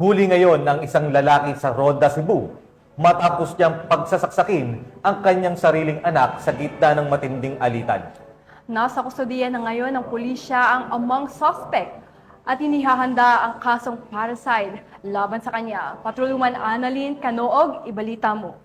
Huli ngayon ng isang lalaki sa Ronda, Cebu matapos niyang pagsasaksakin ang kanyang sariling anak sa gitna ng matinding alitan. Nasa kustudiya na ngayon ng pulisya ang amang suspect at inihahanda ang kasong parricide laban sa kanya. Patrolman Annalyn Canoog, ibalita mo.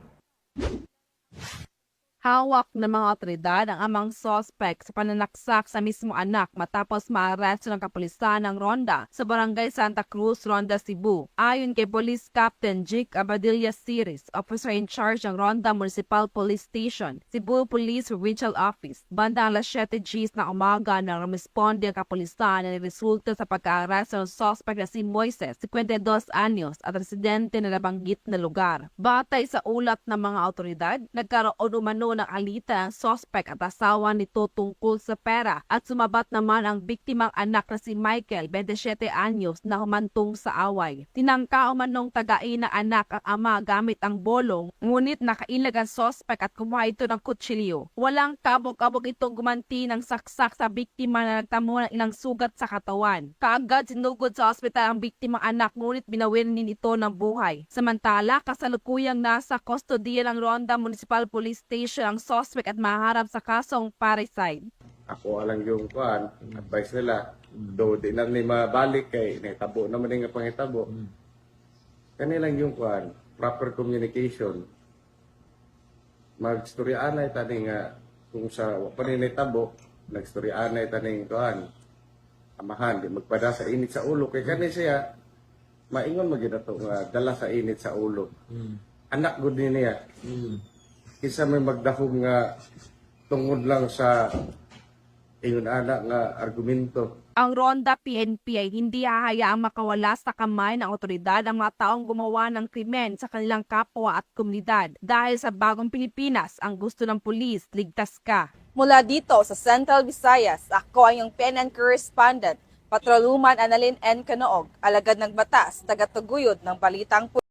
Hawak ng mga otoridad ang amang suspect sa pananaksak sa mismo anak matapos maaresto ng kapulisan ng Ronda sa Barangay Santa Cruz, Ronda, Cebu. Ayon kay Police Captain Jake Abadilla Siris, officer in charge ng Ronda Municipal Police Station, Cebu Police Regional Office, bandang alas 7 Gs na umaga nang rumisponde ang kapulisan na resulta sa pagka-aresto ng suspect na si Moises, 52 anyos at residente na nabanggit na lugar. Batay sa ulat ng mga otoridad, nagkaroon umano ng alita ang suspect at asawa nito tungkol sa pera at sumabat naman ang biktimang anak na si Michael, 27 anyos na humantong sa away. Tinangka umanong tagain na anak ang ama gamit ang bolong, ngunit nakailag ang suspect at kumuha ito ng kutsilyo. Walang kabog-kabog itong gumanti ng saksak sa biktima na nagtamo ng ilang sugat sa katawan. Kaagad sinugod sa ospital ang biktimang anak ngunit binawin din ito ng buhay. Samantala, kasalukuyang nasa kustodiya ng Ronda Municipal Police Station ang suspect at maharap sa kasong parricide. Ako alang yung kuan, advice nila, do di na ni mabalik kay nahitabo naman nga panghitabo. Kanilang yung kuan, proper communication. Magstoryanay tani nga kung sa paninitabo, nagstoryanay tani kuan. Amahan, di magpada sa init sa ulo kay kani siya maingon maginato nga dala sa init sa ulo. Anak gud niya. Isa may magdahong nga tungod lang sa ingon anak nga argumento. Ang Ronda PNP ay hindi hahayaang makawala sa kamay ng otoridad ang mga taong gumawa ng krimen sa kanilang kapwa at komunidad. Dahil sa bagong Pilipinas, ang gusto ng pulis, ligtas ka. Mula dito sa Central Visayas, ako ang iyong PNN correspondent, Patrolman Annalyn N. Canoog, alagad ng batas, tagatuguyod ng Balitang Pulis.